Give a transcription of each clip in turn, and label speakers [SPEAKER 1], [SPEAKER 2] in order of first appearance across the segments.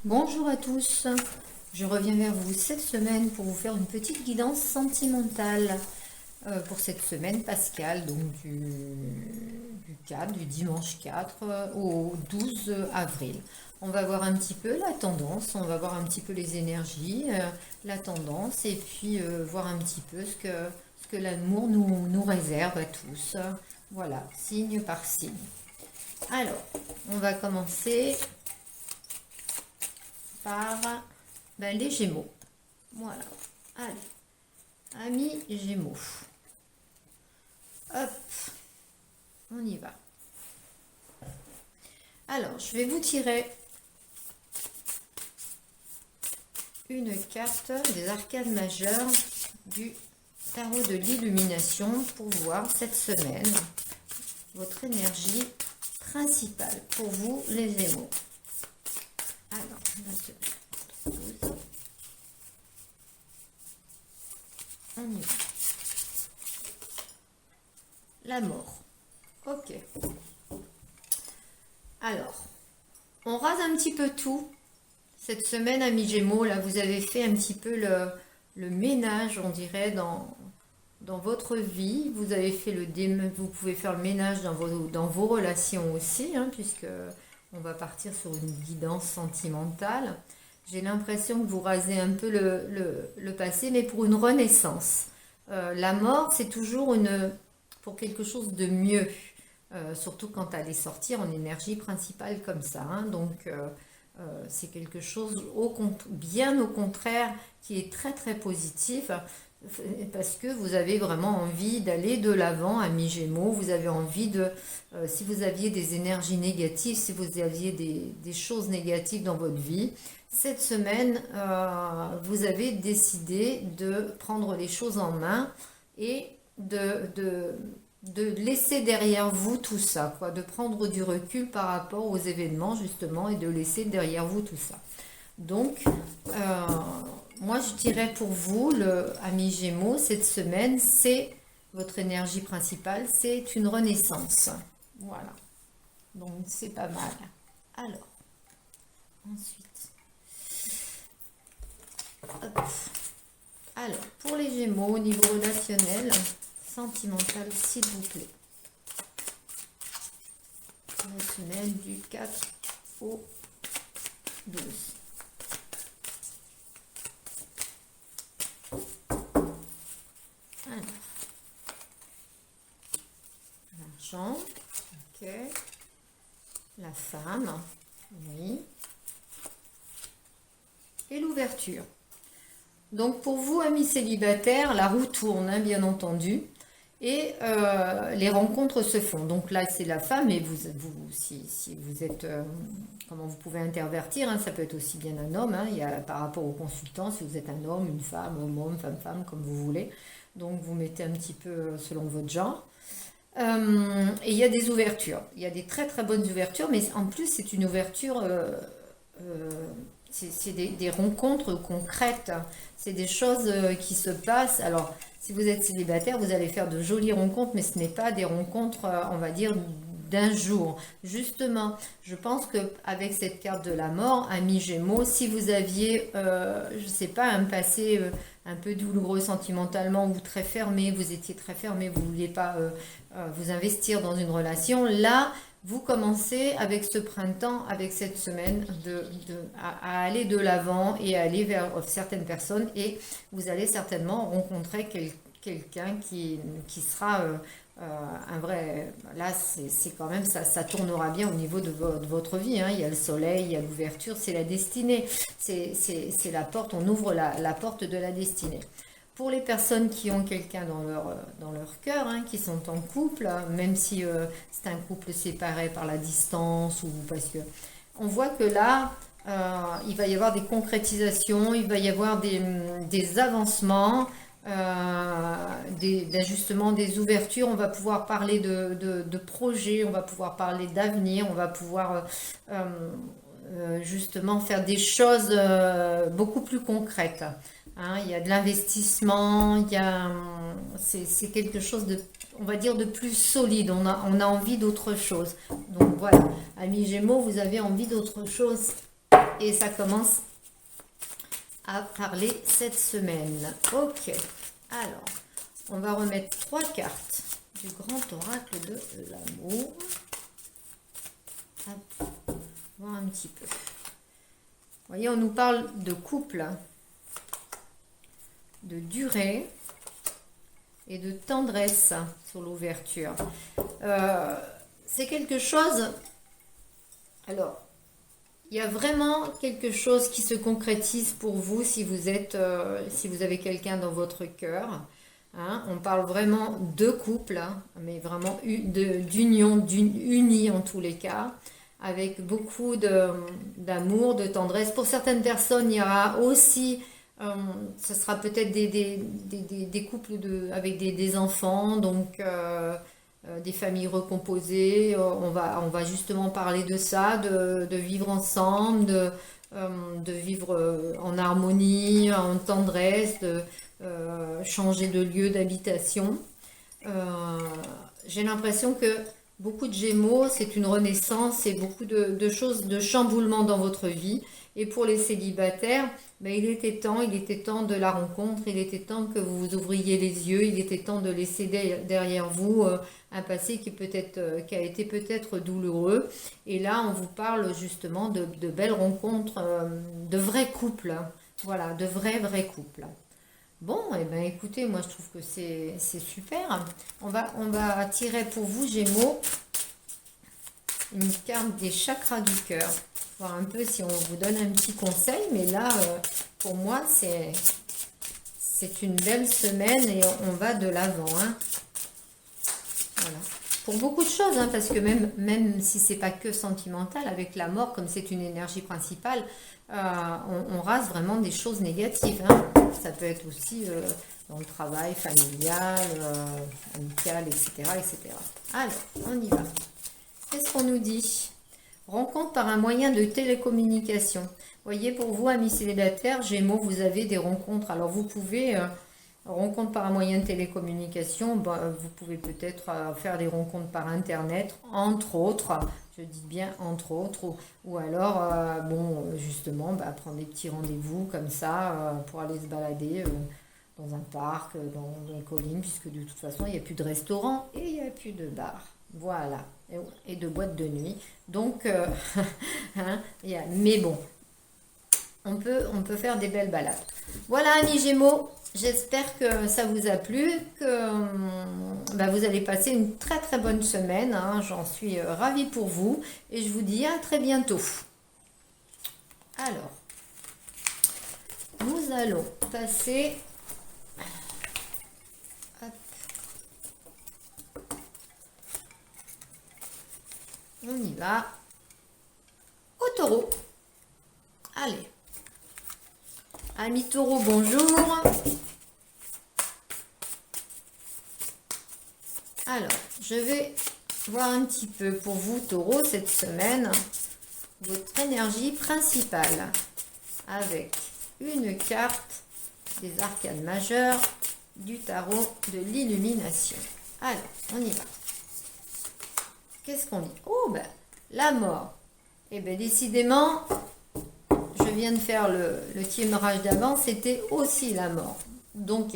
[SPEAKER 1] Bonjour à tous, je reviens vers vous cette semaine pour vous faire une petite guidance sentimentale pour cette semaine pascale, donc du dimanche 4 au 12 avril. On va voir un petit peu la tendance, on va voir un petit peu les énergies, la tendance et puis voir un petit peu ce que l'amour nous réserve à tous. Voilà, signe par signe. Alors, on va commencer par les Gémeaux. Voilà. Allez, amis Gémeaux. Hop, on y va. Alors, je vais vous tirer une carte des arcades majeures du tarot de l'illumination pour voir cette semaine votre énergie principale pour vous les Gémeaux. Alors, on y va. La mort. Ok. Alors, on rase un petit peu tout. Cette semaine, amis Gémeaux, là, vous avez fait un petit peu le ménage, on dirait, dans votre vie. Vous avez fait vous pouvez faire le ménage dans vos relations aussi, hein, puisque on va partir sur une guidance sentimentale. J'ai l'impression que vous rasez un peu le passé, mais pour une renaissance. La mort, c'est toujours pour quelque chose de mieux, surtout quand elle est sortie en énergie principale comme ça. Hein. Donc, c'est quelque chose bien au contraire qui est très très positif parce que vous avez vraiment envie d'aller de l'avant, amis Gémeaux. Vous avez envie si vous aviez des énergies négatives, si vous aviez des choses négatives dans votre vie, cette semaine, vous avez décidé de prendre les choses en main et de laisser derrière vous tout ça, quoi, de prendre du recul par rapport aux événements justement et de laisser derrière vous tout ça. Donc, moi je dirais pour vous, ami Gémeaux, cette semaine, c'est votre énergie principale, c'est une renaissance. Voilà. Donc c'est pas mal. Alors, ensuite. Hop. Alors, pour les Gémeaux, au niveau relationnel, sentimental, s'il vous plaît. Relationnel du 4 au 12. Alors, l'argent, ok. La femme, oui. Et l'ouverture. Donc pour vous, amis célibataires, la roue tourne, hein, bien entendu, et les rencontres se font. Donc là, c'est la femme, et si vous êtes, comment vous pouvez intervertir, hein, ça peut être aussi bien un homme, hein, il y a, par rapport au consultant, si vous êtes un homme, une femme, homme, femme, comme vous voulez. Donc vous mettez un petit peu selon votre genre. Et il y a des ouvertures, il y a des très très bonnes ouvertures, mais en plus c'est une ouverture... c'est des rencontres concrètes, c'est des choses qui se passent. Alors, si vous êtes célibataire, vous allez faire de jolies rencontres, mais ce n'est pas des rencontres, on va dire, d'un jour. Justement, je pense qu'avec cette carte de la mort, ami Gémeaux, si vous aviez, je ne sais pas, un passé un peu douloureux sentimentalement ou très fermé, vous étiez très fermé, vous ne vouliez pas vous investir dans une relation, là, vous commencez avec ce printemps, avec cette semaine, à aller de l'avant et à aller vers certaines personnes et vous allez certainement rencontrer quelqu'un qui sera un vrai... Là, c'est quand même, ça tournera bien au niveau de votre vie. Hein. Il y a le soleil, il y a l'ouverture, c'est la destinée. C'est la porte, on ouvre la porte de la destinée. Pour les personnes qui ont quelqu'un dans leur cœur, hein, qui sont en couple, même si c'est un couple séparé par la distance ou parce que on voit que là, il va y avoir des concrétisations, il va y avoir des avancements, d'ajustements, des ouvertures. On va pouvoir parler de projets, on va pouvoir parler d'avenir, on va pouvoir justement faire des choses beaucoup plus concrètes. Hein, il y a de l'investissement, c'est quelque chose de, on va dire, de plus solide. On a envie d'autre chose. Donc voilà, amis Gémeaux, vous avez envie d'autre chose et ça commence à parler cette semaine. Ok, alors, on va remettre 3 cartes du grand oracle de l'amour. Voir un petit peu. Vous voyez, on nous parle de couple, de durée et de tendresse sur l'ouverture. C'est quelque chose... Alors, il y a vraiment quelque chose qui se concrétise pour vous si vous avez quelqu'un dans votre cœur. Hein, on parle vraiment de couple, hein, mais vraiment d'union, unie en tous les cas, avec beaucoup d'amour, de tendresse. Pour certaines personnes, il y aura aussi, ce sera peut-être des couples avec des enfants, donc des familles recomposées. On va justement parler de ça, de vivre ensemble, de vivre en harmonie, en tendresse, de changer de lieu d'habitation. J'ai l'impression que beaucoup de Gémeaux, c'est une renaissance et beaucoup de choses, de chamboulements dans votre vie. Et pour les célibataires, ben, il était temps de la rencontre, il était temps que vous vous ouvriez les yeux, il était temps de laisser derrière vous un passé qui a été peut-être douloureux. Et là, on vous parle justement de belles rencontres, de vrais couples. Voilà, de vrais couples. Bon, et ben écoutez, moi je trouve que c'est super. On va tirer pour vous, Gémeaux, une carte des chakras du cœur. Voir un peu si on vous donne un petit conseil. Mais là, pour moi, c'est une belle semaine et on va de l'avant. Hein. Voilà. Pour beaucoup de choses, hein, parce que même si c'est pas que sentimental, avec la mort, comme c'est une énergie principale, on rase vraiment des choses négatives. Hein. Ça peut être aussi dans le travail, familial, amical, etc., etc. Alors, on y va. Qu'est-ce qu'on nous dit? Rencontre par un moyen de télécommunication. Vous voyez, pour vous, amis célibataires, Gémeaux, vous avez des rencontres. Alors, vous pouvez... rencontre par un moyen de télécommunication, vous pouvez peut-être faire des rencontres par Internet, entre autres, je dis bien entre autres, ou alors, justement, prendre des petits rendez-vous comme ça pour aller se balader dans un parc, dans une colline, puisque de toute façon, il n'y a plus de restaurant et il n'y a plus de bar. Voilà, et de boîtes de nuit. Donc, mais bon, on peut faire des belles balades. Voilà, amis Gémeaux. J'espère que ça vous a plu, que vous allez passer une très très bonne semaine. Hein. J'en suis ravie pour vous et je vous dis à très bientôt. Alors, nous allons passer... Hop. On y va. Au taureau. Allez. Amis taureau, bonjour. Alors, je vais voir un petit peu pour vous, taureau, cette semaine, votre énergie principale, avec une carte des arcanes majeures du tarot de l'illumination. Alors, on y va. Qu'est-ce qu'on dit? Oh, la mort. Eh bien, décidément... Je viens de faire le tirage d'avant, c'était aussi la mort. Donc,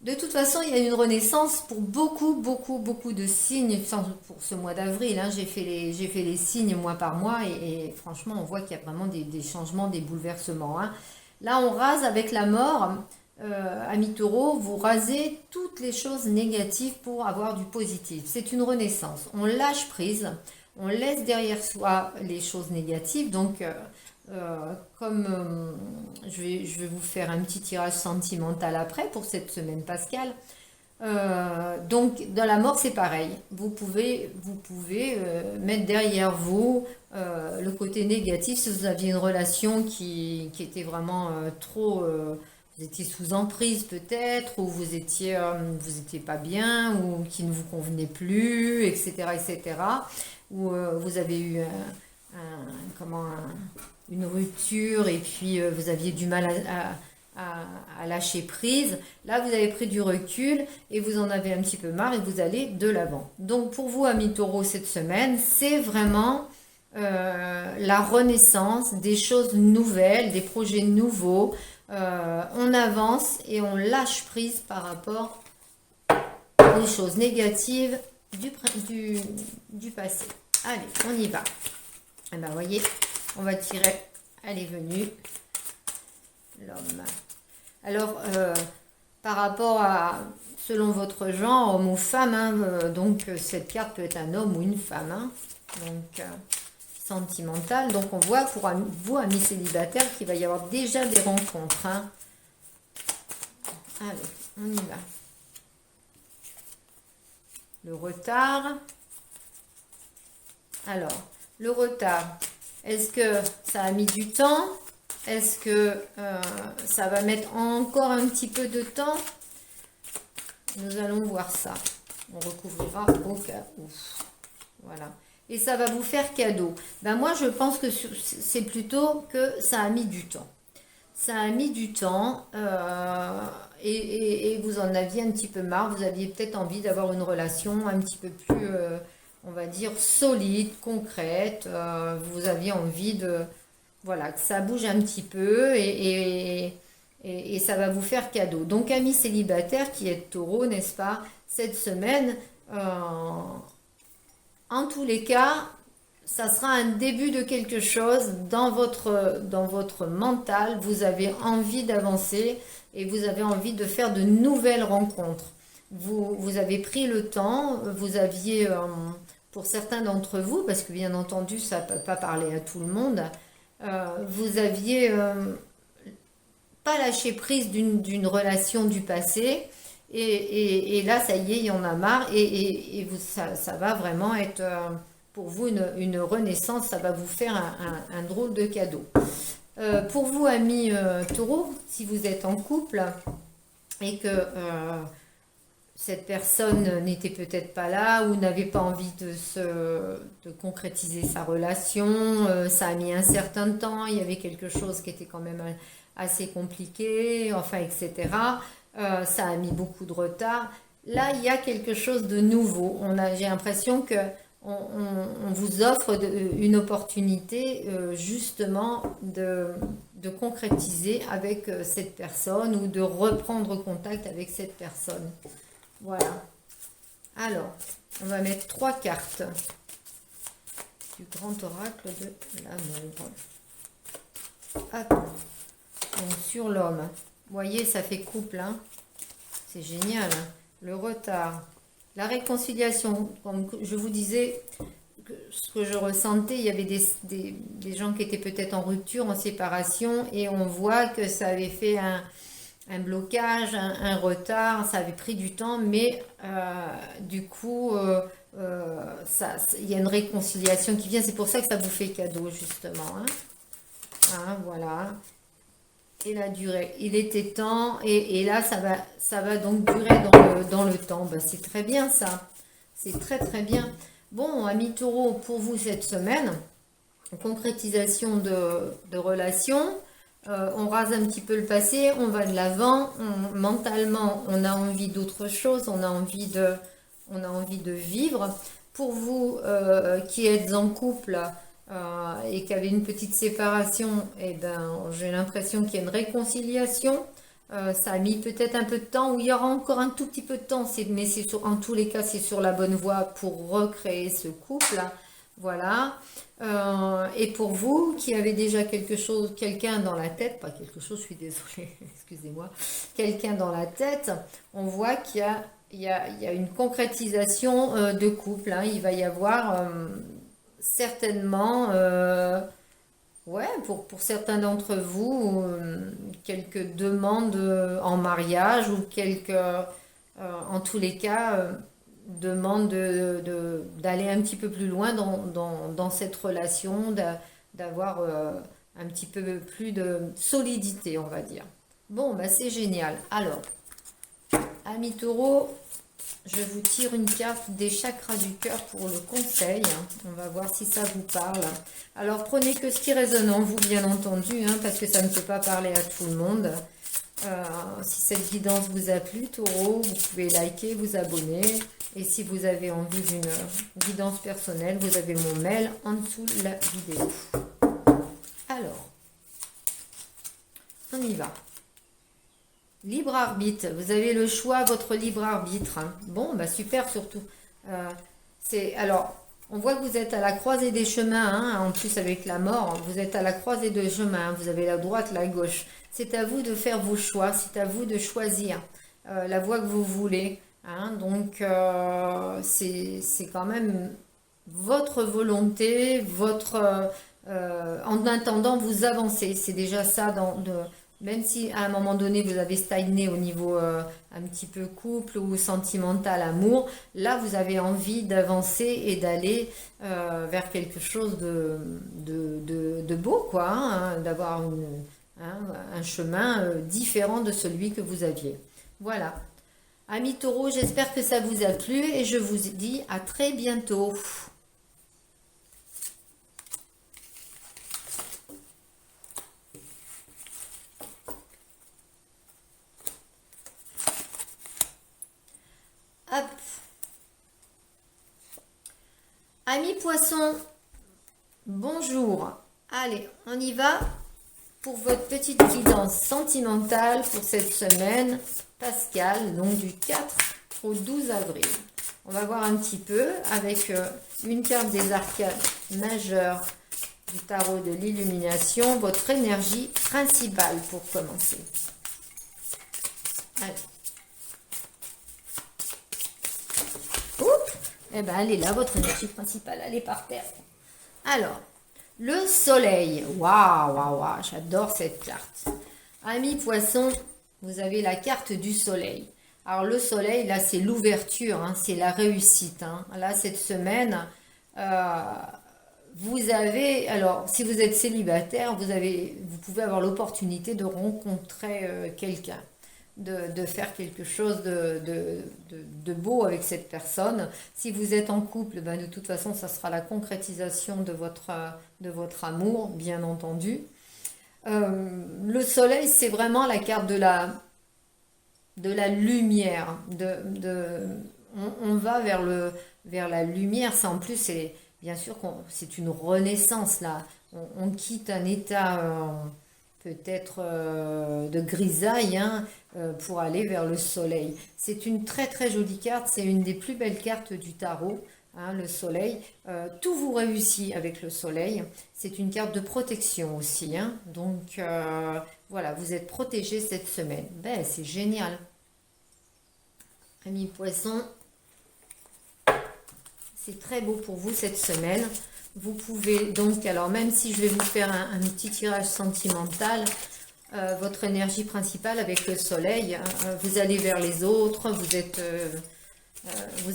[SPEAKER 1] de toute façon, il y a une renaissance pour beaucoup de signes pour ce mois d'avril. Hein. J'ai fait les signes mois par mois et franchement, on voit qu'il y a vraiment des changements, des bouleversements. Hein. Là, on rase avec la mort. Amis taureau, vous rasez toutes les choses négatives pour avoir du positif. C'est une renaissance. On lâche prise. On laisse derrière soi les choses négatives. Donc, je vais vous faire un petit tirage sentimental après pour cette semaine pascale. Donc, dans la mort, c'est pareil. Vous pouvez mettre derrière vous le côté négatif. Si vous aviez une relation qui était vraiment trop... vous étiez sous emprise peut-être, ou vous étiez pas bien, ou qui ne vous convenait plus, etc., etc., ou vous avez eu une rupture et puis vous aviez du mal à lâcher prise. Là, vous avez pris du recul et vous en avez un petit peu marre et vous allez de l'avant. Donc, pour vous, amis taureaux, cette semaine, c'est vraiment la renaissance, des choses nouvelles, des projets nouveaux. On avance et on lâche prise par rapport aux choses négatives du passé. Allez, on y va. Et ben, voyez, on va tirer. Elle est venue. L'homme. Alors, par rapport à, selon votre genre, homme ou femme, hein, donc cette carte peut être un homme ou une femme. Hein, donc, sentimental. Donc, on voit pour vous, amis célibataires, qu'il va y avoir déjà des rencontres. Hein. Allez, on y va. Le retard. Alors, le retard, est-ce que ça a mis du temps? Est-ce que ça va mettre encore un petit peu de temps? Nous allons voir ça. On recouvrira au cas où. Voilà. Et ça va vous faire cadeau. Ben moi, je pense que c'est plutôt que ça a mis du temps. Ça a mis du temps et vous en aviez un petit peu marre. Vous aviez peut-être envie d'avoir une relation un petit peu plus, on va dire, solide, concrète. Vous aviez envie de, voilà, que ça bouge un petit peu et ça va vous faire cadeau. Donc, amis célibataires qui êtes taureau, n'est-ce pas, cette semaine, en tous les cas, ça sera un début de quelque chose dans votre mental. Vous avez envie d'avancer et vous avez envie de faire de nouvelles rencontres. Vous avez pris le temps, vous aviez, pour certains d'entre vous, parce que bien entendu, ça ne peut pas parler à tout le monde, vous aviez pas lâché prise d'une relation du passé. Et là, ça y est, il y en a marre et ça va vraiment être pour vous une renaissance, ça va vous faire un drôle de cadeau. Pour vous, amis taureaux, si vous êtes en couple et que cette personne n'était peut-être pas là ou n'avait pas envie de concrétiser sa relation, ça a mis un certain temps, il y avait quelque chose qui était quand même assez compliqué, enfin, etc. Ça a mis beaucoup de retard. Là, il y a quelque chose de nouveau. J'ai l'impression que on vous offre une opportunité justement de concrétiser avec cette personne ou de reprendre contact avec cette personne. Voilà. Alors, on va mettre 3 cartes du grand oracle de l'amour. Attends. Donc, sur l'homme. Vous voyez, ça fait couple, hein. C'est génial. Hein. Le retard, la réconciliation. Comme je vous disais, ce que je ressentais, il y avait des gens qui étaient peut-être en rupture, en séparation, et on voit que ça avait fait un blocage, un retard, ça avait pris du temps, mais du coup, il y a une réconciliation qui vient. C'est pour ça que ça vous fait cadeau, justement. Hein. Hein, voilà. Et la durée, il était temps et là ça va donc durer dans le temps. Ben, c'est très bien ça, c'est très très bien. Bon, amis taureaux, pour vous cette semaine, concrétisation de relations, on rase un petit peu le passé, on va de l'avant, mentalement on a envie d'autre chose, on a envie de vivre. Pour vous qui êtes en couple, et qu'il y avait une petite séparation, et ben, j'ai l'impression qu'il y a une réconciliation. Ça a mis peut-être un peu de temps, ou il y aura encore un tout petit peu de temps, mais en tous les cas, c'est sur la bonne voie pour recréer ce couple. Voilà. Et pour vous qui avez déjà quelqu'un dans la tête, pas quelque chose, je suis désolée, excusez-moi, quelqu'un dans la tête, on voit qu'il y a une concrétisation de couple. Hein. Il va y avoir certainement, ouais, pour certains d'entre vous, quelques demandes en mariage ou en tous les cas, demandes d'aller un petit peu plus loin dans cette relation, d'avoir un petit peu plus de solidité, on va dire. Bon, bah c'est génial. Alors, amis taureaux, je vous tire une carte des chakras du cœur pour le conseil. On va voir si ça vous parle. Alors, prenez que ce qui résonne en vous, bien entendu, hein, parce que ça ne peut pas parler à tout le monde. Si cette guidance vous a plu, Taureau, vous pouvez liker, vous abonner. Et si vous avez envie d'une guidance personnelle, vous avez mon mail en dessous de la vidéo. Alors, on y va. Libre arbitre, vous avez le choix, votre libre arbitre. Hein. Bon, bah super surtout. Alors, on voit que vous êtes à la croisée des chemins, hein, en plus avec la mort, vous êtes à la croisée des chemins, vous avez la droite, la gauche. C'est à vous de faire vos choix, c'est à vous de choisir la voie que vous voulez. Hein. Donc, c'est quand même votre volonté, en attendant, vous avancez. C'est déjà ça même si à un moment donné vous avez stagné au niveau un petit peu couple ou sentimental, amour, là vous avez envie d'avancer et d'aller vers quelque chose de beau, quoi, hein, d'avoir un chemin différent de celui que vous aviez. Voilà. Amis taureaux, j'espère que ça vous a plu et je vous dis à très bientôt. Hop. Amis poissons, bonjour. Allez, on y va pour votre petite guidance sentimentale pour cette semaine pascale, donc du 4 au 12 avril. On va voir un petit peu avec une carte des arcades majeures du tarot de l'illumination, votre énergie principale pour commencer. Allez. Eh bien, elle est là, votre énergie principale, elle est par terre. Alors, le soleil. Waouh, waouh, waouh, j'adore cette carte. Amis poissons, vous avez la carte du soleil. Alors, le soleil, là, c'est l'ouverture, hein, c'est la réussite. Hein. Là, cette semaine, vous avez, alors, si vous êtes célibataire, vous pouvez avoir l'opportunité de rencontrer quelqu'un. De faire quelque chose de beau avec cette personne. Si vous êtes en couple, ben de toute façon, ça sera la concrétisation de votre amour, bien entendu. Le soleil, c'est vraiment la carte de la lumière. On va vers la lumière. Ça, en plus, c'est bien sûr c'est une renaissance, là. On quitte un état... peut-être de grisaille, hein, pour aller vers le soleil. C'est une très très jolie carte, c'est une des plus belles cartes du tarot, hein, le soleil. Tout vous réussit avec le soleil. C'est une carte de protection aussi, hein. Donc voilà, vous êtes protégé cette semaine. Ben, c'est génial. Amis poissons, c'est très beau pour vous cette semaine. Vous pouvez donc, alors même si je vais vous faire un petit tirage sentimental, votre énergie principale avec le soleil, vous allez vers les autres, vous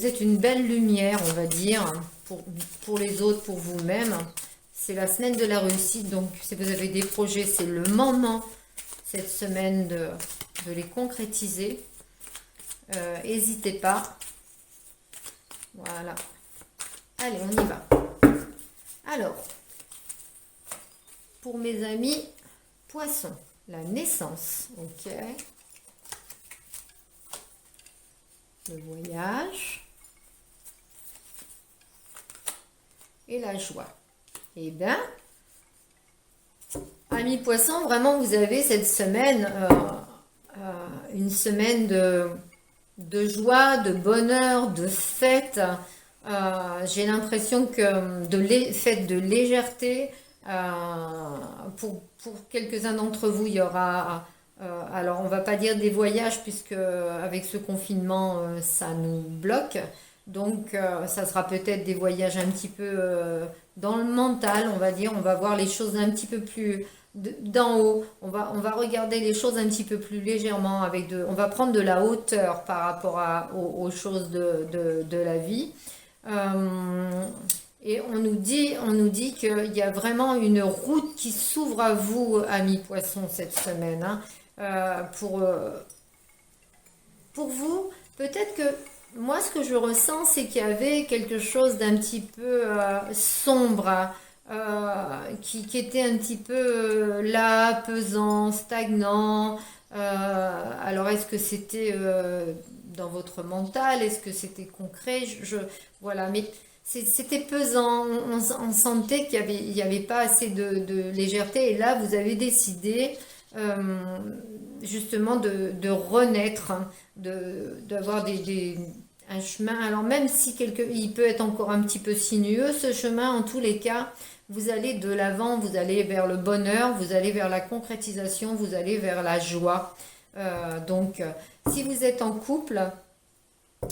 [SPEAKER 1] êtes une belle lumière, on va dire, pour les autres, pour vous-même. C'est la semaine de la réussite, donc si vous avez des projets, c'est le moment cette semaine de les concrétiser. N'hésitez pas. Voilà. Allez, on y va. Alors, pour mes amis poissons, la naissance, ok. Le voyage et la joie. Eh bien, amis poissons, vraiment, vous avez cette semaine, une semaine de joie, de bonheur, de fête. J'ai l'impression que fête de légèreté. Pour quelques-uns d'entre vous, il y aura... alors, on va pas dire des voyages, puisque avec ce confinement, ça nous bloque. Donc, ça sera peut-être des voyages un petit peu dans le mental, on va dire. On va voir les choses un petit peu plus d'en haut. On va regarder les choses un petit peu plus légèrement. On va prendre de la hauteur par rapport aux choses de la vie. Et on nous dit qu'il y a vraiment une route qui s'ouvre à vous, amis poissons, cette semaine. Hein. Pour vous, peut-être que moi, ce que je ressens, c'est qu'il y avait quelque chose d'un petit peu sombre, qui était un petit peu là, pesant, stagnant. Alors, est-ce que c'était dans votre mental? Est-ce que c'était concret? Voilà, mais c'était pesant. On sentait il y avait pas assez de légèreté. Et là, vous avez décidé justement de renaître, hein, d'avoir un chemin. Alors, même si il peut être encore un petit peu sinueux, ce chemin, en tous les cas, vous allez de l'avant, vous allez vers le bonheur, vous allez vers la concrétisation, vous allez vers la joie. Donc, si vous êtes en couple,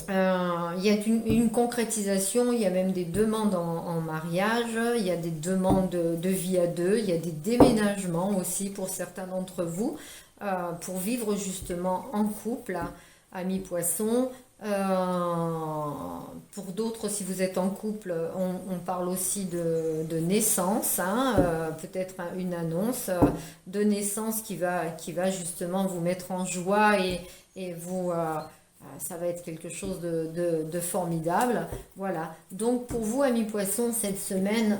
[SPEAKER 1] il y a une concrétisation, il y a même des demandes en mariage, il y a des demandes de vie à deux, il y a des déménagements aussi pour certains d'entre vous, pour vivre justement en couple, amis poissons. Pour d'autres, si vous êtes en couple, on parle aussi de naissance, hein, peut-être une annonce de naissance qui va justement vous mettre en joie et vous, ça va être quelque chose de formidable. Voilà. Donc pour vous, amis poissons, cette semaine,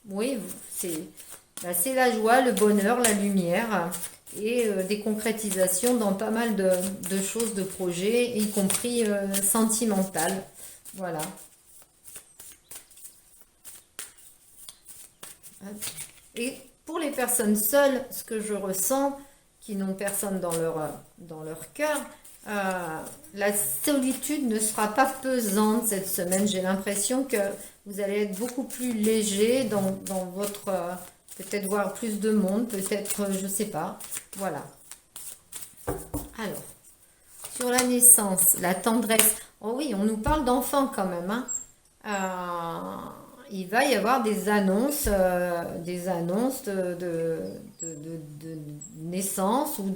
[SPEAKER 1] oui, c'est la joie, le bonheur, la lumière et des concrétisations dans pas mal de choses, de projets, y compris sentimentales. Voilà. Et pour les personnes seules, ce que je ressens, qui n'ont personne dans leur cœur, la solitude ne sera pas pesante cette semaine. J'ai l'impression que vous allez être beaucoup plus léger dans votre... peut-être voir plus de monde, peut-être, je ne sais pas. Voilà. Alors, sur la naissance, la tendresse. Oh oui, on nous parle d'enfants quand même, hein. Il va y avoir des annonces de naissance ou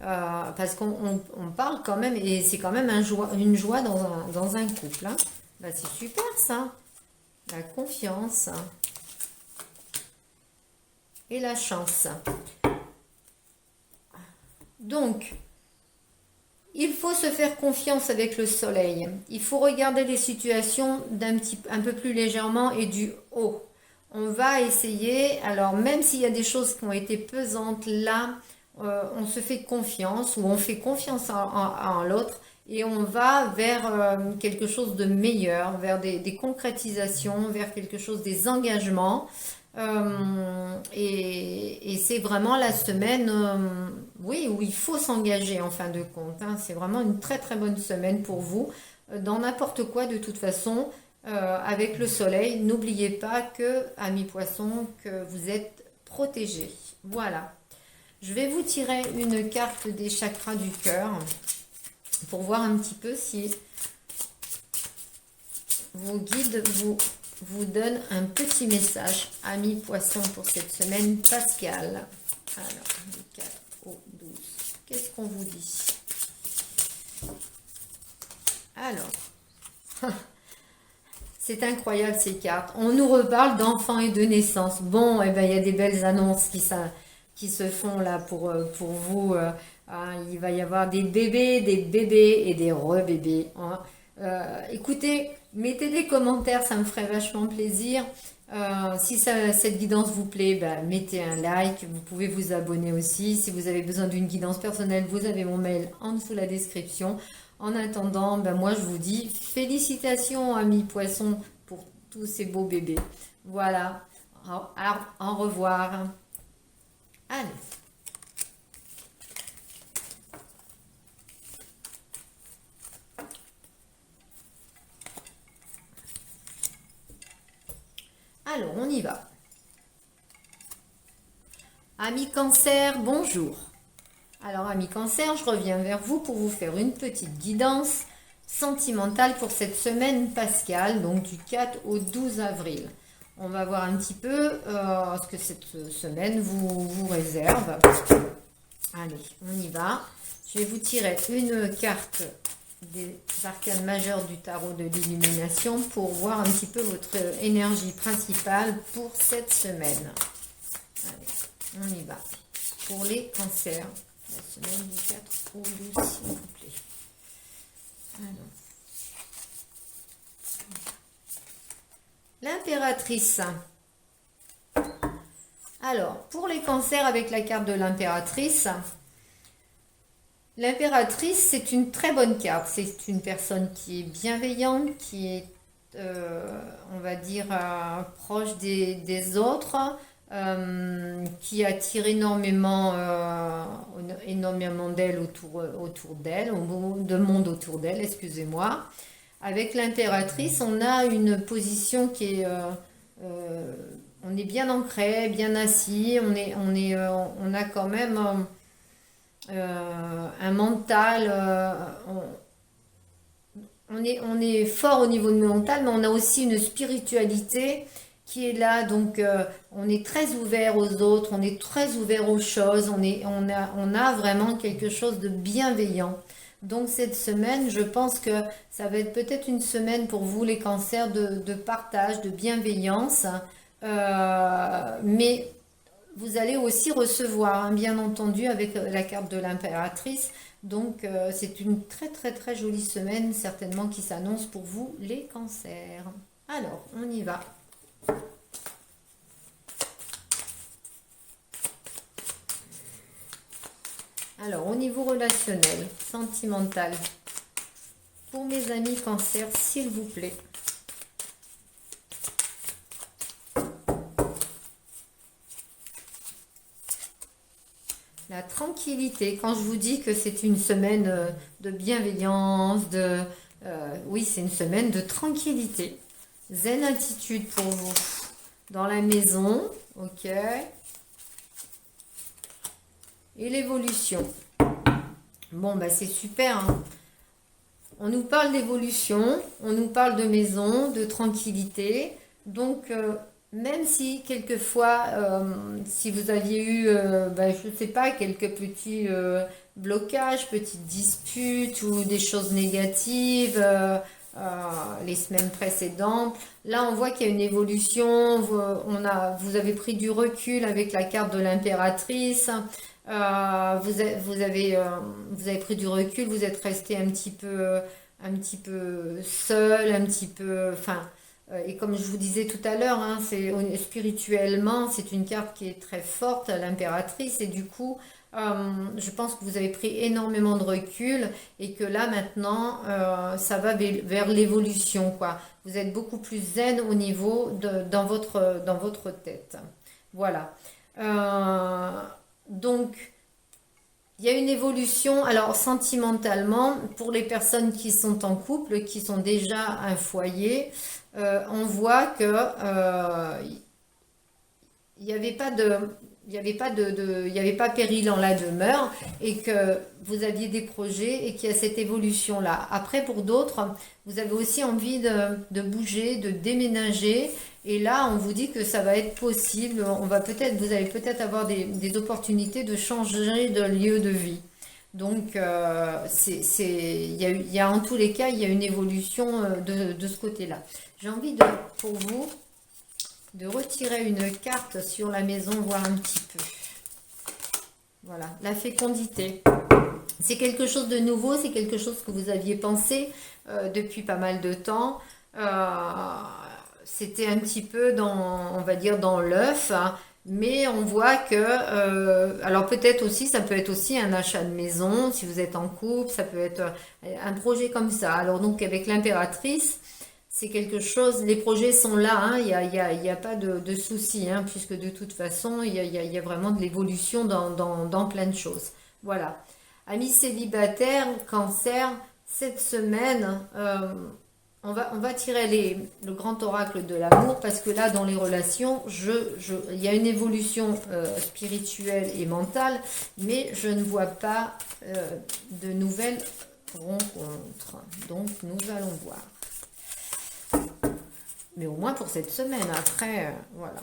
[SPEAKER 1] parce qu'on parle quand même, et c'est quand même une joie dans un couple, hein. Bah, c'est super ça, la confiance et la chance. Donc, il faut se faire confiance avec le soleil. Il faut regarder les situations un peu plus légèrement et du haut. On va essayer, alors même s'il y a des choses qui ont été pesantes là, on se fait confiance ou on fait confiance en l'autre et on va vers quelque chose de meilleur, vers des concrétisations, vers quelque chose, des engagements. Et c'est vraiment la semaine, oui, où il faut s'engager en fin de compte, hein. C'est vraiment une très très bonne semaine pour vous, dans n'importe quoi de toute façon, avec le soleil. N'oubliez pas que, amis poissons, que vous êtes protégés. Voilà. Je vais vous tirer une carte des chakras du cœur pour voir un petit peu si vos guides vous donne un petit message, amis poissons, pour cette semaine pascale. Alors, du 4 au 12, qu'est-ce qu'on vous dit? Alors, c'est incroyable ces cartes. On nous reparle d'enfants et de naissance. Bon, eh ben, il y a des belles annonces qui se font là pour vous. Il va y avoir des bébés et des rebébés, hein. Écoutez, mettez des commentaires, ça me ferait vachement plaisir. Si cette guidance vous plaît, bah, mettez un like. Vous pouvez vous abonner aussi. Si vous avez besoin d'une guidance personnelle, vous avez mon mail en dessous de la description. En attendant, bah, moi je vous dis félicitations, amis poissons, pour tous ces beaux bébés. Voilà. Au revoir. Allez. Alors, on y va. Amis Cancer, bonjour. Alors, amis Cancer, je reviens vers vous pour vous faire une petite guidance sentimentale pour cette semaine pascale, donc du 4 au 12 avril. On va voir un petit peu ce que cette semaine vous réserve. Allez, on y va. Je vais vous tirer une carte des arcanes majeures du tarot de l'illumination pour voir un petit peu votre énergie principale pour cette semaine. Allez, on y va. Pour les cancers, la semaine du 4 au 12, s'il vous plaît. Alors. L'impératrice. Alors, pour les cancers avec la carte de l'impératrice, l'impératrice, c'est une très bonne carte. C'est une personne qui est bienveillante, qui est, on va dire, proche des autres, qui attire énormément d'elle autour d'elle, de monde autour d'elle, excusez-moi. Avec l'impératrice, on a une position qui est, on est bien ancré, bien assis, on a quand même un mental, on est fort au niveau de mental, mais on a aussi une spiritualité qui est là, donc on est très ouvert aux autres, on est très ouvert aux choses, on a vraiment quelque chose de bienveillant. Donc cette semaine, je pense que ça va être peut-être une semaine pour vous les cancers de partage, de bienveillance, mais vous allez aussi recevoir, hein, bien entendu, avec la carte de l'impératrice. Donc c'est une très très très jolie semaine, certainement, qui s'annonce pour vous les cancers. Alors, on y va. Alors, au niveau relationnel, sentimental, pour mes amis cancers, s'il vous plaît. La tranquillité, quand je vous dis que c'est une semaine de bienveillance, oui, c'est une semaine de tranquillité. Zen attitude pour vous. Dans la maison, ok. Et l'évolution. Bon, bah c'est super, hein. On nous parle d'évolution, on nous parle de maison, de tranquillité. Donc, même si quelquefois, si vous aviez eu, je ne sais pas, quelques petits blocages, petites disputes ou des choses négatives les semaines précédentes, là on voit qu'il y a une évolution, vous avez pris du recul avec la carte de l'impératrice. Vous avez pris du recul, vous êtes resté un petit peu seul, un petit peu, enfin, et comme je vous disais tout à l'heure, hein, spirituellement, c'est une carte qui est très forte, l'impératrice, et du coup, je pense que vous avez pris énormément de recul et que là maintenant, ça va vers l'évolution, quoi. Vous êtes beaucoup plus zen au niveau dans votre tête. Voilà. Donc, il y a une évolution, alors sentimentalement, pour les personnes qui sont en couple, qui sont déjà un foyer, on voit que il n'y avait pas il n'y avait pas péril en la demeure et que vous aviez des projets et qu'il y a cette évolution-là. Après, pour d'autres, vous avez aussi envie de bouger, de déménager. Et là, on vous dit que ça va être possible. Vous allez peut-être avoir des opportunités de changer de lieu de vie. Donc, il y a en tous les cas, il y a une évolution de ce côté-là. J'ai envie pour vous, de retirer une carte sur la maison, voir un petit peu. Voilà, la fécondité. C'est quelque chose de nouveau, c'est quelque chose que vous aviez pensé depuis pas mal de temps. C'était un petit peu on va dire, dans l'œuf, hein, mais on voit que, alors peut-être aussi, ça peut être aussi un achat de maison, si vous êtes en couple, ça peut être un projet comme ça. Alors donc avec l'impératrice, c'est quelque chose, les projets sont là, hein, il y a pas de souci, hein, puisque de toute façon, il y a vraiment de l'évolution dans plein de choses. Voilà. Amis célibataires, cancer, cette semaine, on va tirer le grand oracle de l'amour, parce que là, dans les relations, il y a une évolution spirituelle et mentale, mais je ne vois pas de nouvelles rencontres. Donc, nous allons voir. Mais au moins pour cette semaine. Après, voilà.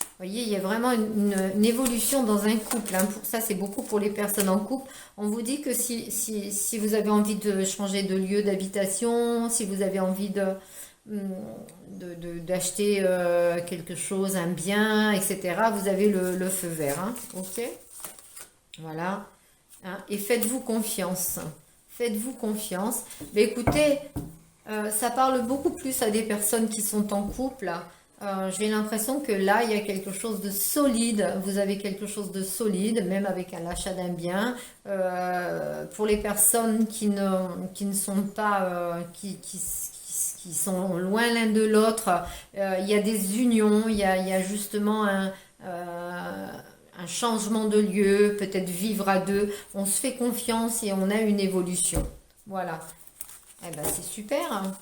[SPEAKER 1] Vous voyez, il y a vraiment une évolution dans un couple, hein. Pour ça, c'est beaucoup pour les personnes en couple. On vous dit que si vous avez envie de changer de lieu d'habitation, si vous avez envie d'acheter quelque chose, un bien, etc., vous avez le feu vert. Hein. Ok. Voilà. Hein. Et faites-vous confiance. Faites-vous confiance. Mais écoutez, ça parle beaucoup plus à des personnes qui sont en couple. J'ai l'impression que là, il y a quelque chose de solide. Vous avez quelque chose de solide, même avec l'achat d'un bien. Pour les personnes qui ne sont pas, qui sont loin l'un de l'autre, il y a des unions, il y a justement un changement de lieu, peut-être vivre à deux. On se fait confiance et on a une évolution. Voilà. Eh ben, c'est super, hein.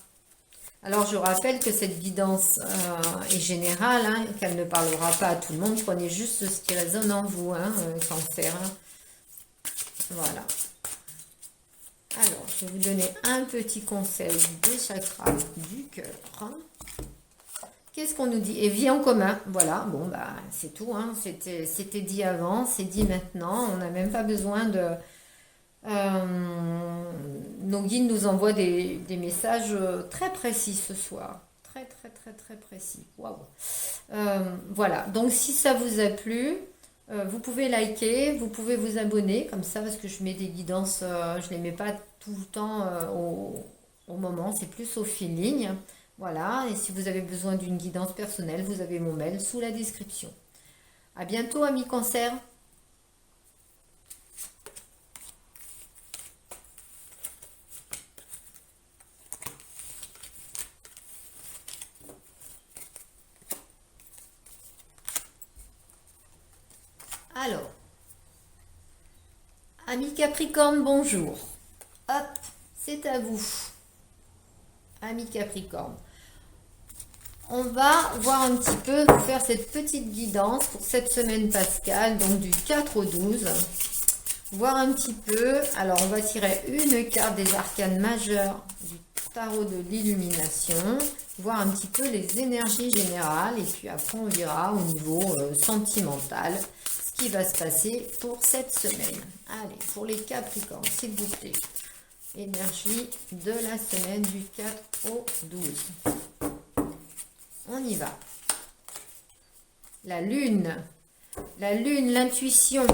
[SPEAKER 1] Alors, je rappelle que cette guidance est générale, hein, qu'elle ne parlera pas à tout le monde. Prenez juste ce qui résonne en vous, hein, Cancer, hein. Voilà. Alors, je vais vous donner un petit conseil des chakras du cœur. Qu'est-ce qu'on nous dit? Et vie en commun. Voilà, bon, bah, c'est tout, hein. C'était dit avant, c'est dit maintenant. On n'a même pas besoin de... nos guides nous envoient des messages très précis ce soir. Très, très, très, très précis. Waouh. Voilà. Donc, si ça vous a plu, vous pouvez liker, vous pouvez vous abonner, comme ça, parce que je mets des guidances, je ne les mets pas tout le temps au moment, c'est plus au feeling. Voilà. Et si vous avez besoin d'une guidance personnelle, vous avez mon mail sous la description. À bientôt, amis Cancer. Alors, ami Capricorne, bonjour. Hop, c'est à vous. Ami Capricorne. On va voir un petit peu, vous faire cette petite guidance pour cette semaine pascale, donc du 4 au 12. Voir un petit peu, alors on va tirer une carte des arcanes majeures du tarot de l'illumination, voir un petit peu les énergies générales, et puis après on verra au niveau sentimental ce qui va se passer pour cette semaine. Allez, pour les Capricornes, s'il vous plaît. Énergie de la semaine du 4 au 12. On y va. La lune, l'intuition,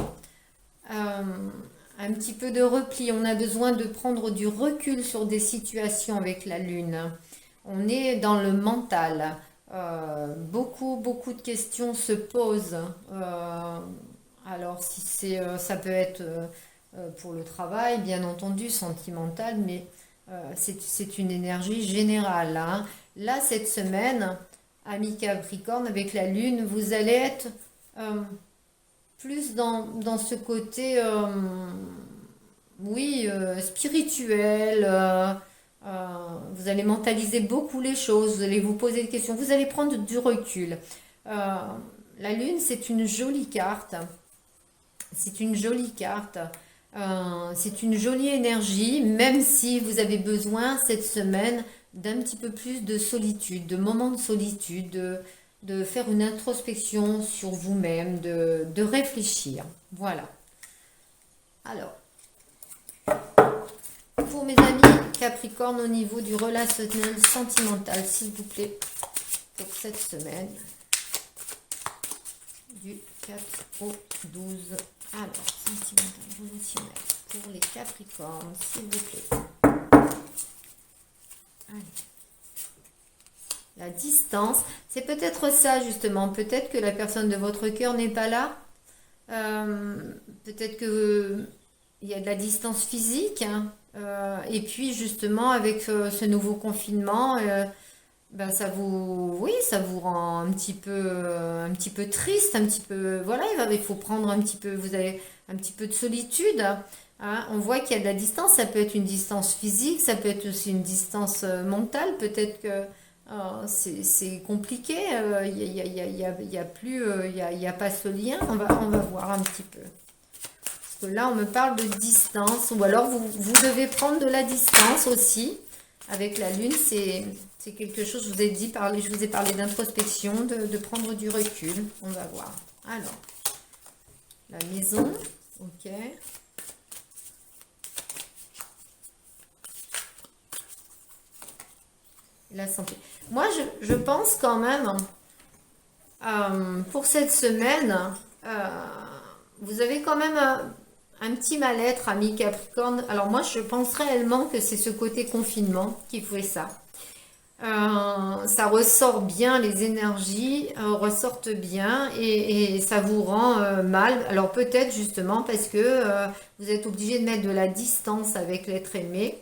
[SPEAKER 1] un petit peu de repli. On a besoin de prendre du recul sur des situations avec la lune. On est dans le mental. Beaucoup de questions se posent. Alors, si c'est, ça peut être pour le travail, bien entendu, sentimental, mais c'est une énergie générale, hein. Là, cette semaine, ami Capricorne, avec la Lune, vous allez être plus dans ce côté, oui, spirituel. Vous allez mentaliser beaucoup les choses, vous allez vous poser des questions, vous allez prendre du recul. La Lune, c'est une jolie carte. C'est une jolie carte. C'est une jolie énergie, même si vous avez besoin cette semaine d'un petit peu plus de solitude, de moments de solitude, de faire une introspection sur vous-même, de réfléchir. Voilà. Alors, pour mes amis Capricorne, au niveau du relationnel sentimental, s'il vous plaît, pour cette semaine, du 4 au 12. Alors, sentimental, relationnel, pour les Capricornes, s'il vous plaît. Allez. La distance, c'est peut-être ça justement. Peut-être que la personne de votre cœur n'est pas là. Peut-être que il y a de la distance physique, hein. Et puis justement avec ce nouveau confinement, ben ça vous, oui, ça vous rend un petit peu triste, un petit peu. Voilà, il faut prendre un petit peu. Vous avez un petit peu de solitude. Hein. On voit qu'il y a de la distance. Ça peut être une distance physique, ça peut être aussi une distance mentale. Peut-être que c'est compliqué. Il y a plus, il y a pas ce lien. On va voir un petit peu. Parce que là, on me parle de distance. Ou alors, vous devez prendre de la distance aussi. Avec la Lune, c'est quelque chose, je vous ai parlé d'introspection, de prendre du recul. On va voir. Alors, la maison, ok. La santé. Moi, je pense quand même, pour cette semaine, vous avez quand même un petit mal-être, ami Capricorne. Alors moi, je pense réellement que c'est ce côté confinement qui fait ça. Ça ressort bien, les énergies ressortent bien et ça vous rend mal. Alors peut-être justement parce que vous êtes obligé de mettre de la distance avec l'être aimé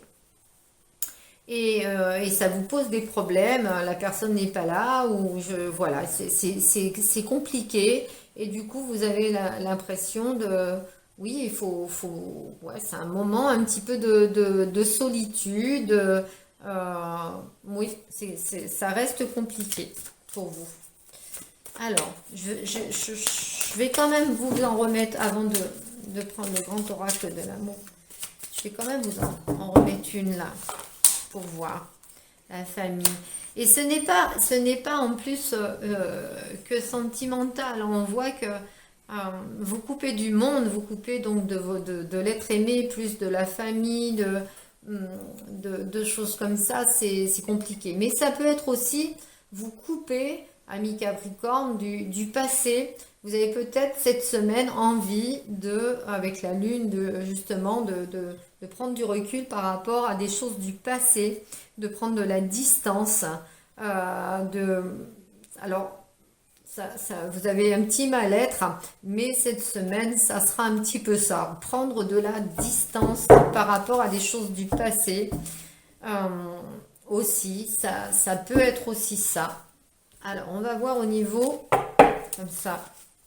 [SPEAKER 1] et ça vous pose des problèmes. La personne n'est pas là ou voilà, c'est compliqué et du coup vous avez l'impression de oui, ouais, c'est un moment un petit peu de solitude. Oui, ça reste compliqué pour vous. Alors, je vais quand même vous en remettre, avant de prendre le grand oracle de l'amour, je vais quand même vous en remettre une là, pour voir la famille. Et ce n'est pas en plus que sentimental. On voit que vous coupez du monde, vous coupez donc de l'être aimé, plus de la famille, de choses comme ça, c'est compliqué. Mais ça peut être aussi, vous couper, ami Capricorne, du passé. Vous avez peut-être cette semaine envie avec la lune, justement, de prendre du recul par rapport à des choses du passé, de prendre de la distance. Alors, vous avez un petit mal-être, mais cette semaine, ça sera un petit peu ça. Prendre de la distance par rapport à des choses du passé. Aussi, ça peut être aussi ça. Alors, on va voir au niveau, comme ça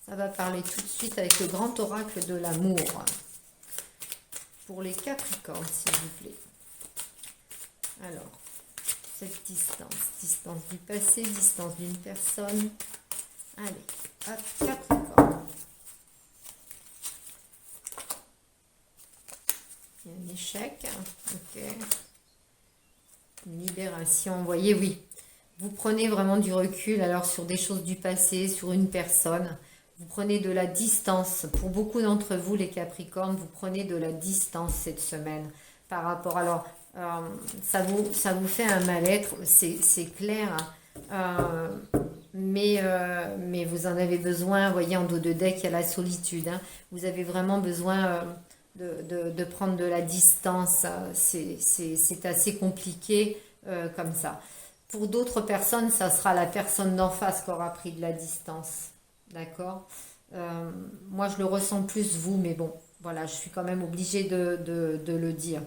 [SPEAKER 1] va parler tout de suite avec le grand oracle de l'amour. Pour les Capricornes, s'il vous plaît. Alors, cette distance du passé, distance d'une personne. Allez, hop, Capricorne. Il y a un échec, ok. Une libération, vous voyez, oui. Vous prenez vraiment du recul alors sur des choses du passé, sur une personne. Vous prenez de la distance. Pour beaucoup d'entre vous, les Capricornes, vous prenez de la distance cette semaine par rapport. Alors, ça vous fait un mal-être, c'est clair. Mais vous en avez besoin. Vous voyez, en dos de deck, il y a la solitude. Hein. Vous avez vraiment besoin de prendre de la distance. C'est assez compliqué comme ça. Pour d'autres personnes, ça sera la personne d'en face qui aura pris de la distance. D'accord. Moi, je le ressens plus, vous, mais bon, voilà, je suis quand même obligée de le dire.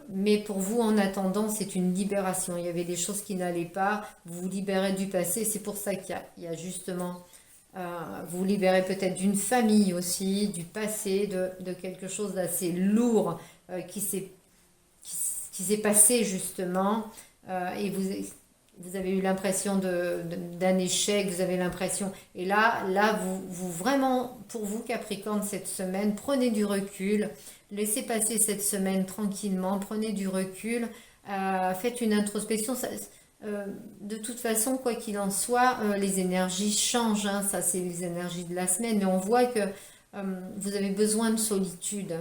[SPEAKER 1] Mais pour vous, en attendant, c'est une libération. Il y avait des choses qui n'allaient pas. Vous vous libérez du passé. C'est pour ça qu'il y a justement... vous vous libérez peut-être d'une famille aussi, du passé, de quelque chose d'assez lourd qui s'est passé justement. Et vous avez eu l'impression d'un échec, vous avez l'impression... Et là vous vraiment, pour vous Capricorne, cette semaine, prenez du recul, laissez passer cette semaine tranquillement, prenez du recul, faites une introspection. De toute façon, quoi qu'il en soit, les énergies changent, hein, ça c'est les énergies de la semaine, mais on voit que vous avez besoin de solitude.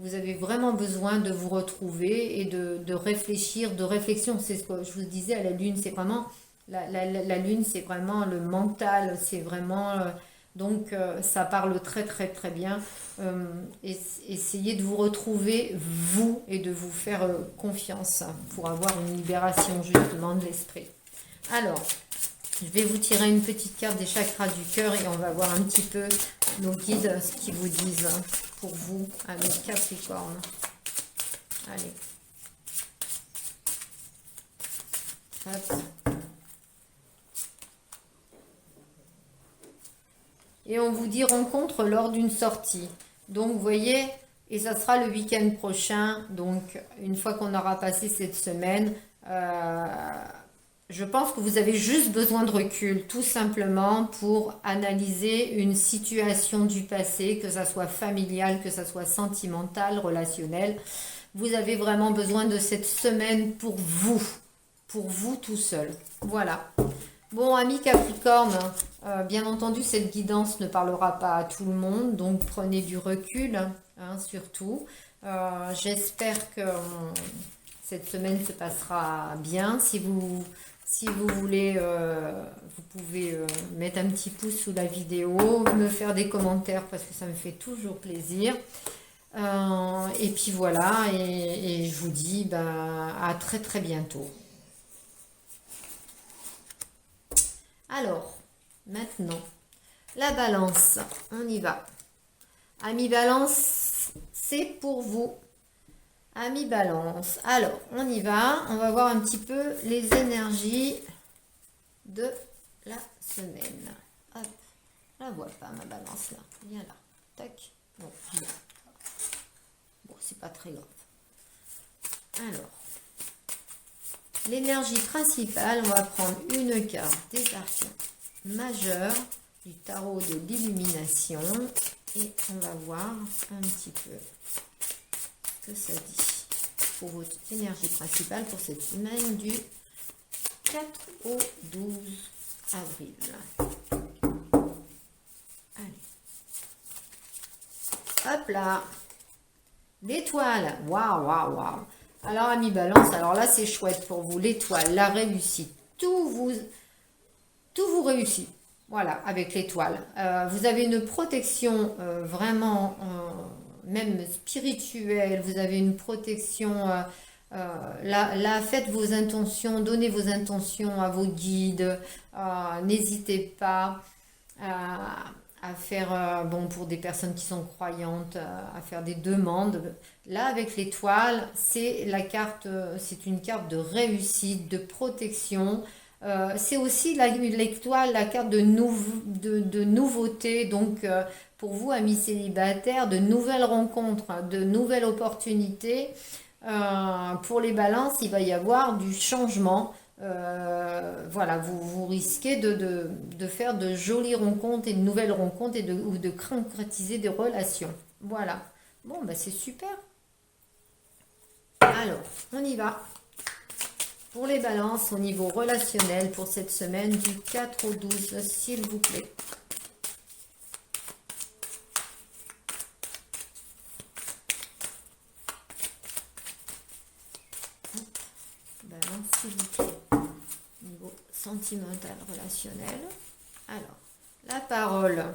[SPEAKER 1] Vous avez vraiment besoin de vous retrouver et de réfléchir, de réflexion. C'est ce que je vous disais à la Lune, c'est vraiment, la Lune, c'est vraiment le mental, c'est vraiment, donc ça parle très très très bien. Essayez de vous retrouver, vous, et de vous faire confiance pour avoir une libération justement de l'esprit. Alors, je vais vous tirer une petite carte des chakras du cœur et on va voir un petit peu nos guides, ce qu'ils vous disent pour vous, avec Capricorne. Allez. Hop. Et on vous dit rencontre lors d'une sortie. Donc, vous voyez, et ça sera le week-end prochain. Donc, une fois qu'on aura passé cette semaine, je pense que vous avez juste besoin de recul, tout simplement, pour analyser une situation du passé, que ça soit familial, que ça soit sentimental, relationnel. Vous avez vraiment besoin de cette semaine pour vous tout seul. Voilà. Bon, ami Capricorne, bien entendu, cette guidance ne parlera pas à tout le monde, donc prenez du recul, hein, surtout. J'espère que cette semaine se passera bien. Si vous voulez, vous pouvez mettre un petit pouce sous la vidéo, me faire des commentaires parce que ça me fait toujours plaisir. Et puis voilà, et je vous dis à très très bientôt. Alors, maintenant, la balance, on y va. Amis balance, c'est pour vous. Amis balance. Alors, on y va. On va voir un petit peu les énergies de la semaine. Hop, je la vois pas ma balance là. Viens là. Tac. Non, viens. Bon, c'est pas très grave. Alors, l'énergie principale, on va prendre une carte des arcanes majeurs du tarot de l'illumination et on va voir un petit peu ce que ça dit pour votre énergie principale pour cette semaine du 4 au 12 avril. Allez. Hop là. L'étoile. Waouh, waouh, waouh. Alors, amis balance, alors là, c'est chouette pour vous. L'étoile, la réussite. Tout vous réussit. Voilà, avec l'étoile. Vous avez une protection vraiment, même spirituelle. Vous avez une protection. Là, faites vos intentions, donnez vos intentions à vos guides. N'hésitez pas à faire, bon, pour des personnes qui sont croyantes, à faire des demandes. Là, avec l'étoile, c'est une carte de réussite, de protection. C'est aussi l'étoile, la carte de nouveauté. Donc, pour vous, amis célibataires, de nouvelles rencontres, de nouvelles opportunités. Pour les balances, il va y avoir du changement. Voilà, vous risquez de faire de jolies rencontres et de nouvelles rencontres ou de concrétiser des relations. Voilà. Bon, bah c'est super. Alors, on y va. Pour les balances au niveau relationnel pour cette semaine du 4 au 12, s'il vous plaît. Balance, s'il vous plaît. Niveau sentimental, relationnel. Alors, la parole.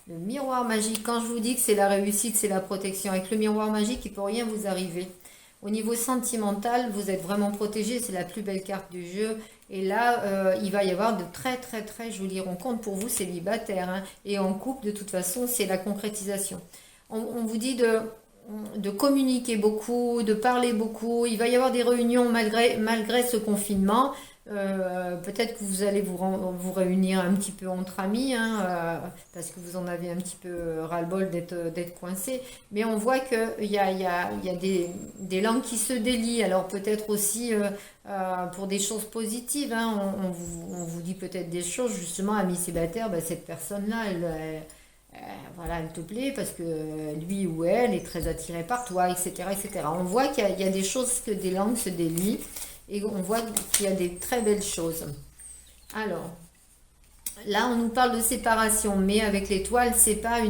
[SPEAKER 1] Le miroir magique. Quand je vous dis que c'est la réussite, c'est la protection. Avec le miroir magique, il ne peut rien vous arriver. Au niveau sentimental, vous êtes vraiment protégé. C'est la plus belle carte du jeu. Et là, il va y avoir de très, très, très jolies rencontres pour vous célibataires. Hein. Et en couple, de toute façon, c'est la concrétisation. On vous dit de communiquer beaucoup, de parler beaucoup. Il va y avoir des réunions malgré ce confinement. Peut-être que vous allez vous réunir un petit peu entre amis, hein, parce que vous en avez un petit peu ras-le-bol d'être coincé. Mais on voit qu'il y a des langues qui se délient. Alors peut-être aussi pour des choses positives. Hein, on vous dit peut-être des choses, justement, amis célibataires, bah, cette personne-là, voilà, elle te plaît parce que lui ou elle est très attiré par toi, etc., etc. On voit qu'il y a des choses, que des langues se délient. Et on voit qu'il y a des très belles choses. Alors, là, on nous parle de séparation, mais avec l'étoile, c'est pas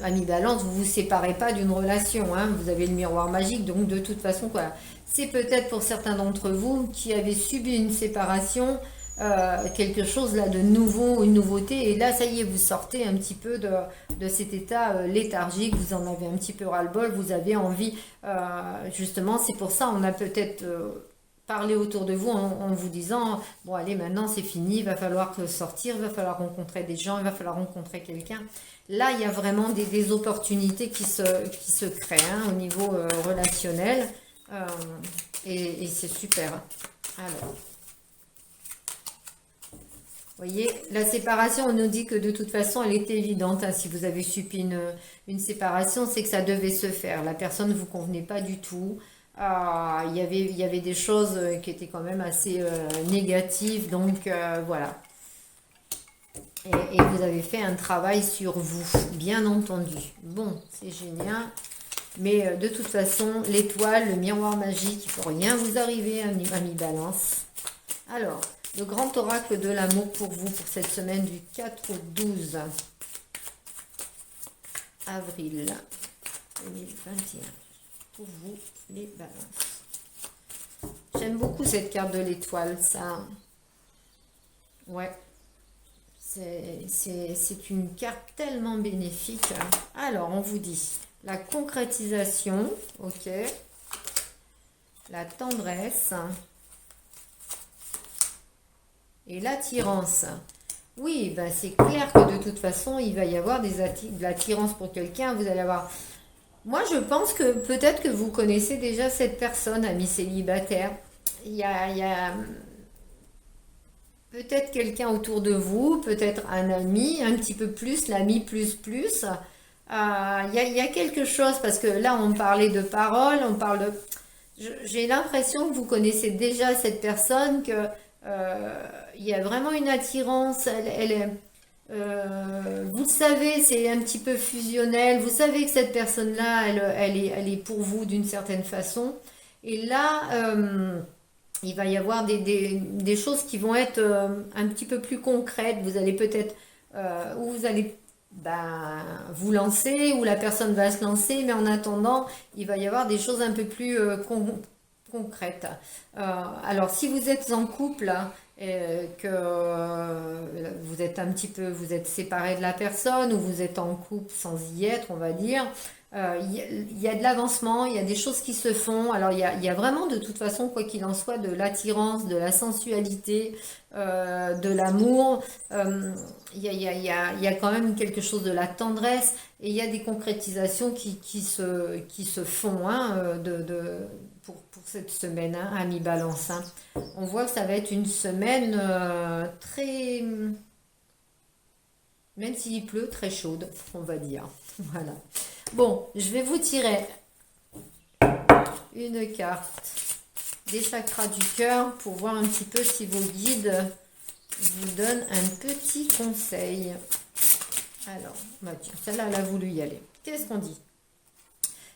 [SPEAKER 1] amis balance, vous vous séparez pas d'une relation. Hein, vous avez le miroir magique, donc de toute façon, quoi. C'est peut-être pour certains d'entre vous qui avaient subi une séparation, quelque chose là de nouveau, une nouveauté, et là ça y est, vous sortez un petit peu de cet état léthargique, vous en avez un petit peu ras-le-bol, vous avez envie, justement, c'est pour ça on a peut-être parlé autour de vous en vous disant, bon allez, maintenant c'est fini, il va falloir sortir, il va falloir rencontrer des gens, il va falloir rencontrer quelqu'un. Là il y a vraiment des opportunités qui se créent, hein, au niveau relationnel, et c'est super. Alors, vous voyez, la séparation, on nous dit que de toute façon, elle était évidente. Hein. Si vous avez subi une séparation, c'est que ça devait se faire. La personne ne vous convenait pas du tout. Il y avait des choses qui étaient quand même assez négatives. Donc, voilà. Et vous avez fait un travail sur vous, bien entendu. Bon, c'est génial. Mais de toute façon, l'étoile, le miroir magique, il ne faut rien vous arriver, ami balance. Alors, le grand oracle de l'amour pour vous, pour cette semaine du 4 au 12 avril 2021. Pour vous, les balances. J'aime beaucoup cette carte de l'étoile, ça. Ouais. C'est une carte tellement bénéfique. Alors, on vous dit la concrétisation, ok. la tendresse et l'attirance. Oui, ben c'est clair que de toute façon, il va y avoir de l'attirance pour quelqu'un. Vous allez avoir... Moi, je pense que peut-être que vous connaissez déjà cette personne, ami célibataire. Il y a peut-être quelqu'un autour de vous, peut-être un ami, un petit peu plus, l'ami plus plus. Il y a quelque chose, parce que là, on parlait de paroles, on parle de... J'ai l'impression que vous connaissez déjà cette personne, que il y a vraiment une attirance. Vous le savez, c'est un petit peu fusionnel. Vous savez que cette personne-là, elle est pour vous d'une certaine façon. Et là, il va y avoir des choses qui vont être un petit peu plus concrètes. Vous allez peut-être, ou vous allez ben, vous lancer, ou la personne va se lancer, mais en attendant, il va y avoir des choses un peu plus concrètes. Alors, si vous êtes en couple, hein, que vous êtes un petit peu, vous êtes séparé de la personne, ou vous êtes en couple sans y être, on va dire, il y a de l'avancement, il y a des choses qui se font. Alors il y a vraiment de toute façon, quoi qu'il en soit, de l'attirance, de la sensualité, de l'amour. Il y a quand même quelque chose de la tendresse, et il y a des concrétisations qui se font, hein, pour cette semaine, hein, ami Balance, hein. On voit que ça va être une semaine très, même s'il pleut, très chaude, on va dire. Voilà. Bon, je vais vous tirer une carte des chakras du cœur pour voir un petit peu si vos guides vous donnent un petit conseil. Alors, bah tiens, celle-là, elle a voulu y aller. Qu'est-ce qu'on dit?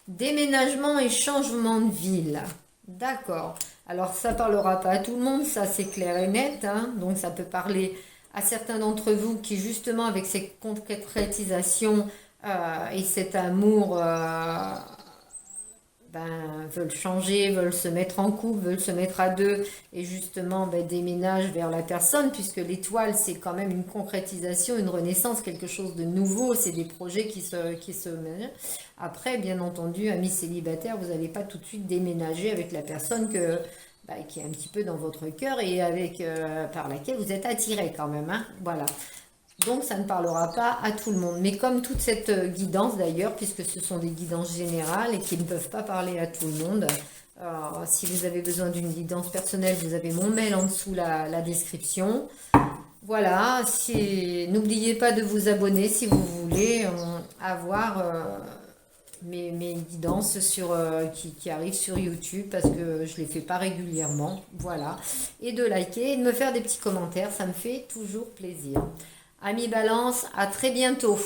[SPEAKER 1] Déménagement et changement de ville. D'accord. Alors, ça parlera pas à tout le monde, ça c'est clair et net, hein. Donc, ça peut parler à certains d'entre vous qui, justement, avec ces concrétisations et cet amour, veulent changer, veulent se mettre en couple, veulent se mettre à deux, et justement déménagent vers la personne, puisque l'étoile, c'est quand même une concrétisation, une renaissance, quelque chose de nouveau, c'est des projets qui se mènent. Après, bien entendu, amis célibataires, vous n'allez pas tout de suite déménager avec la personne qui est un petit peu dans votre cœur, et par laquelle vous êtes attiré quand même, hein. Voilà. Donc, ça ne parlera pas à tout le monde. Mais comme toute cette guidance d'ailleurs, puisque ce sont des guidances générales et qui ne peuvent pas parler à tout le monde, si vous avez besoin d'une guidance personnelle, vous avez mon mail en dessous la description. Voilà, n'oubliez pas de vous abonner si vous voulez avoir mes guidances qui arrivent sur YouTube, parce que je ne les fais pas régulièrement. Voilà. Et de liker et de me faire des petits commentaires, ça me fait toujours plaisir. Amis Balance, à très bientôt.